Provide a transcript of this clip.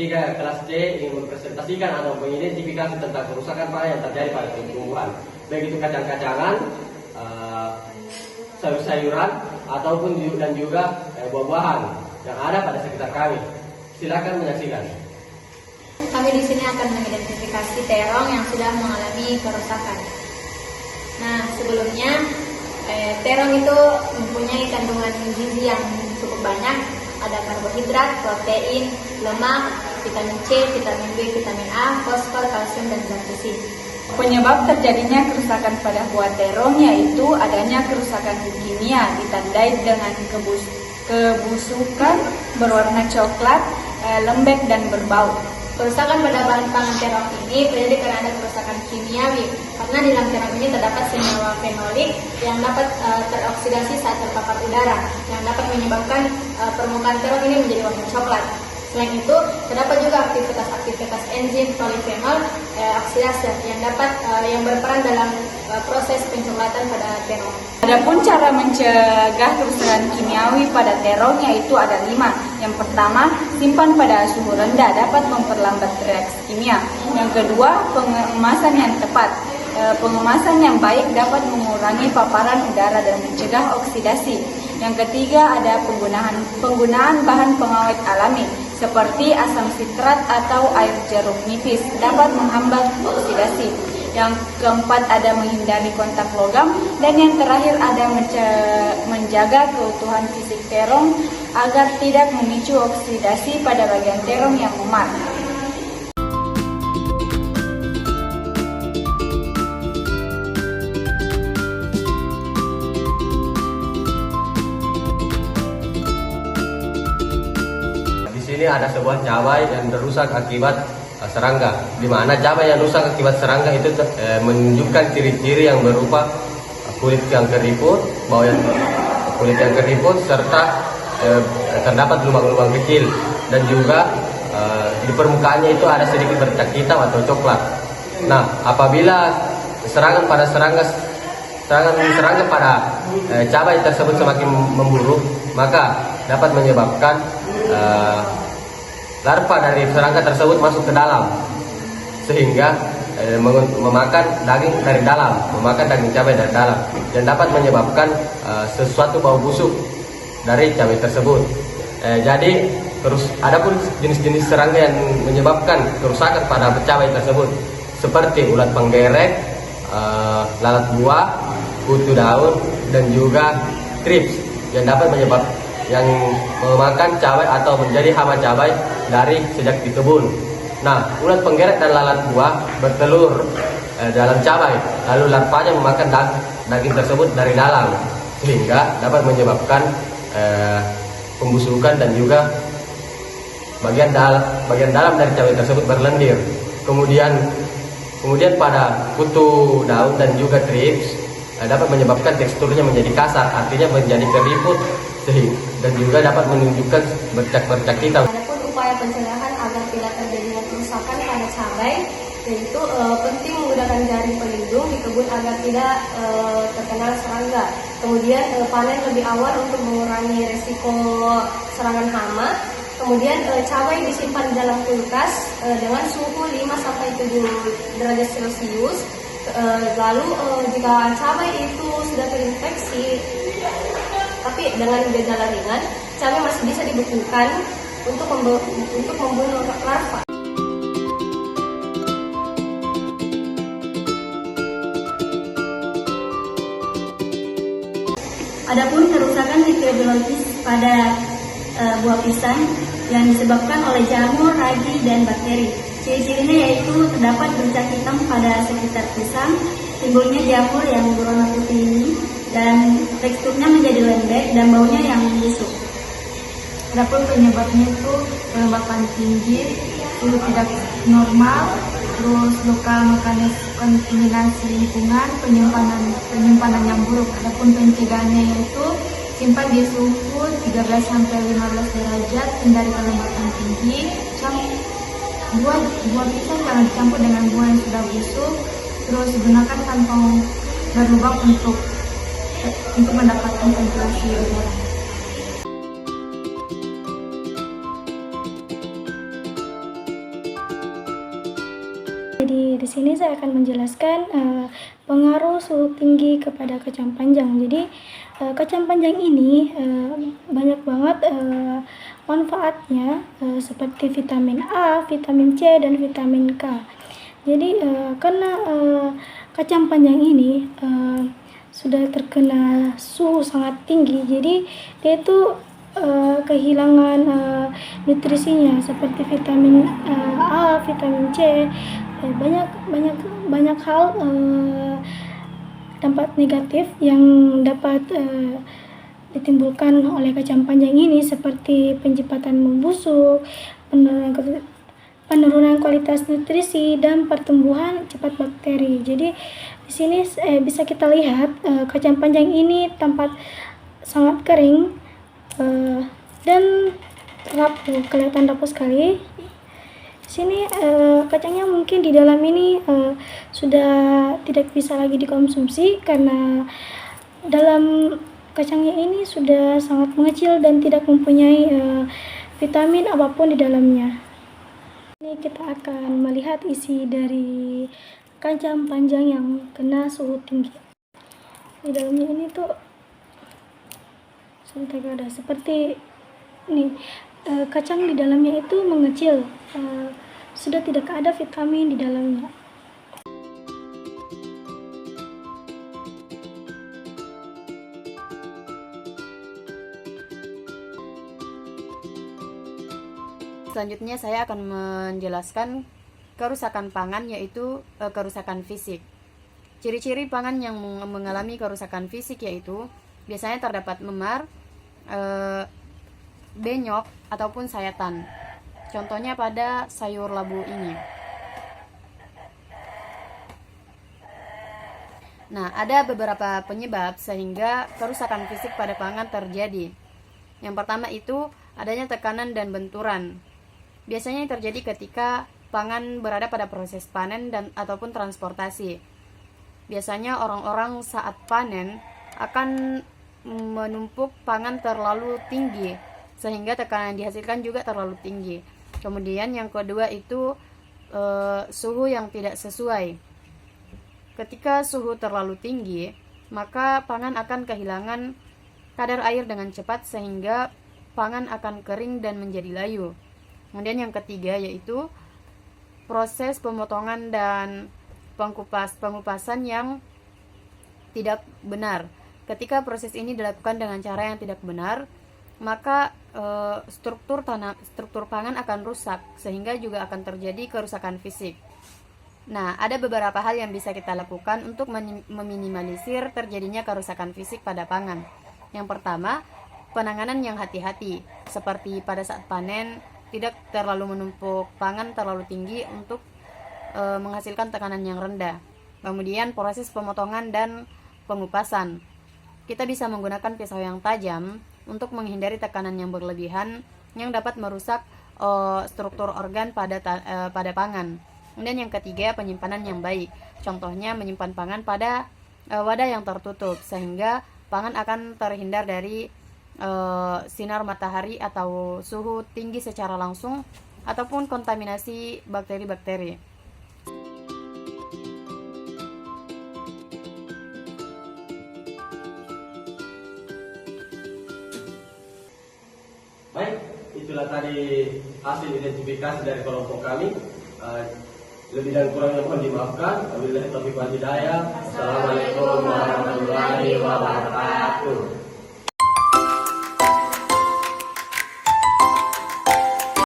ketiga, kelas C ingin mempresentasikan atau mengidentifikasi tentang kerusakan parah yang terjadi pada tumbuhan, baik itu kacang-kacangan, sayur-sayuran, ataupun dan juga buah-buahan yang ada pada sekitar kami. Silakan menyaksikan. Kami di sini akan mengidentifikasi terong yang sudah mengalami kerusakan. Nah, sebelumnya terong itu mempunyai kandungan gizi yang cukup banyak. Ada karbohidrat, protein, lemak, vitamin C, vitamin B, vitamin A, fosfor, kalsium, dan zat besi. Penyebab terjadinya kerusakan pada buah terong yaitu adanya kerusakan kimia ditandai dengan kebusukan berwarna coklat, lembek, dan berbau. Kerusakan pada bahan pangan terong ini terjadi karena ada kerusakan kimiawi, karena di dalam terong ini terdapat senyawa fenolik yang dapat teroksidasi saat terpapar udara, yang dapat menyebabkan permukaan terong ini menjadi warna coklat. Selain itu, terdapat juga aktivitas enzim polifenol oksidase yang berperan dalam proses pencoklatan pada terong. Adapun cara mencegah kerusakan kimiawi pada terong yaitu ada 5. Yang pertama, simpan pada suhu rendah dapat memperlambat reaksi kimia. Yang kedua, pengemasan yang tepat. Pengemasan yang baik dapat mengurangi paparan udara dan mencegah oksidasi. Yang ketiga, ada penggunaan bahan pengawet alami seperti asam sitrat atau air jeruk nipis dapat menghambat oksidasi. Yang keempat, ada menghindari kontak logam, dan yang terakhir ada menjaga keutuhan fisik terong agar tidak memicu oksidasi pada bagian terong yang memar. Di sini ada sebuah cabai yang rusak akibat serangga, di mana cabai yang rusak akibat serangga itu menunjukkan ciri-ciri yang berupa kulit yang keriput, kulit yang keriput, serta terdapat lubang-lubang kecil, dan juga di permukaannya itu ada sedikit bercak hitam atau coklat. Nah, apabila serangan serangga pada cabai tersebut semakin memburuk, maka dapat menyebabkan larva dari serangga tersebut masuk ke dalam, sehingga memakan daging dari dalam, memakan daging cabai dari dalam, dan dapat menyebabkan sesuatu bau busuk dari cabai tersebut. Jadi adapun jenis-jenis serangga yang menyebabkan kerusakan pada cabai tersebut seperti ulat penggerek, lalat buah, kutu daun, dan juga trips yang dapat yang memakan cabai atau menjadi hama cabai dari sejak di kebun. Nah, ulat penggerek dan lalat buah bertelur dalam cabai, lalu larvanya memakan daging tersebut dari dalam, sehingga dapat menyebabkan pembusukan dan juga bagian dalam dari cabai tersebut berlendir. Kemudian pada kutu daun dan juga trips dapat menyebabkan teksturnya menjadi kasar, artinya menjadi keriput, dan juga dapat menunjukkan bercak-bercak hitam. Adapun upaya pencegahan agar tidak terjadinya kerusakan pada cabai, yaitu penting menggunakan jaring pelindung di kebun agar tidak terkena serangga. Kemudian panen lebih awal untuk mengurangi resiko serangan hama. Kemudian cabai disimpan di dalam kulkas dengan suhu 5-7 derajat Celcius. Lalu jika cabai itu sudah terinfeksi tapi dengan gejala ringan, cabai masih bisa dibekukan untuk membunuh larva. Adapun kerusakan mikrobiologis pada buah pisang yang disebabkan oleh jamur, ragi, dan bakteri. Ciri-cirinya yaitu terdapat bercak hitam pada sekitar pisang, timbulnya jamur yang berwarna putih ini, dan teksturnya menjadi lembek dan baunya yang busuk. Adapun penyebabnya itu kelembapan tinggi, suhu tidak normal, terus lokal mekanisme kontaminasi lingkungan, penyimpanan yang buruk. Adapun pencegahannya yaitu simpan di suhu 13-15 derajat, hindari kelembapan tinggi. Buah pisang jangan dicampur dengan buah yang sudah busuk. Terus gunakan kantong berlubang untuk mendapatkan ventilasi udara. Jadi di sini saya akan menjelaskan pengaruh suhu tinggi kepada kacang panjang. Jadi kacang panjang ini banyak banget manfaatnya seperti vitamin A, vitamin C, dan vitamin K. Jadi karena kacang panjang ini sudah terkena suhu sangat tinggi, jadi dia itu kehilangan nutrisinya seperti vitamin A, vitamin C, banyak hal dampak negatif yang dapat ditimbulkan oleh kacang panjang ini seperti penciptaan membusuk, penurunan kualitas nutrisi, dan pertumbuhan cepat bakteri. Jadi di sini bisa kita lihat kacang panjang ini tampak sangat kering dan rapuh, kelihatan rapuh sekali. Di sini kacangnya mungkin di dalam ini sudah tidak bisa lagi dikonsumsi karena dalam kacangnya ini sudah sangat mengecil dan tidak mempunyai vitamin apapun di dalamnya. Ini kita akan melihat isi dari kacang panjang yang kena suhu tinggi. Di dalamnya ini tuh ada seperti ini, kacang di dalamnya itu mengecil, sudah tidak ada vitamin di dalamnya. Selanjutnya saya akan menjelaskan kerusakan pangan, yaitu kerusakan fisik. Ciri-ciri pangan yang mengalami kerusakan fisik yaitu biasanya terdapat memar, benyok, ataupun sayatan. Contohnya pada sayur labu ini. Nah, ada beberapa penyebab sehingga kerusakan fisik pada pangan terjadi. Yang pertama itu adanya tekanan dan benturan. Biasanya yang terjadi ketika pangan berada pada proses panen dan ataupun transportasi. Biasanya orang-orang saat panen akan menumpuk pangan terlalu tinggi sehingga tekanan yang dihasilkan juga terlalu tinggi. Kemudian yang kedua itu suhu yang tidak sesuai. Ketika suhu terlalu tinggi, maka pangan akan kehilangan kadar air dengan cepat sehingga pangan akan kering dan menjadi layu. Kemudian yang ketiga yaitu proses pemotongan dan pengupasan yang tidak benar. Ketika proses ini dilakukan dengan cara yang tidak benar, maka struktur pangan akan rusak sehingga juga akan terjadi kerusakan fisik. Nah, ada beberapa hal yang bisa kita lakukan untuk meminimalisir terjadinya kerusakan fisik pada pangan. Yang pertama, penanganan yang hati-hati, seperti pada saat panen tidak terlalu menumpuk pangan terlalu tinggi untuk menghasilkan tekanan yang rendah. Kemudian proses pemotongan dan pengupasan. Kita bisa menggunakan pisau yang tajam untuk menghindari tekanan yang berlebihan yang dapat merusak struktur organ pada pangan. Kemudian yang ketiga, penyimpanan yang baik. Contohnya menyimpan pangan pada wadah yang tertutup sehingga pangan akan terhindar dari sinar matahari atau suhu tinggi secara langsung ataupun kontaminasi bakteri-bakteri. Baik, itulah tadi hasil identifikasi dari kelompok kami. Lebih dan kurangnya mohon dimaafkan. Wabillahi taufiq wal hidayah. Assalamualaikum warahmatullahi wabarakatuh.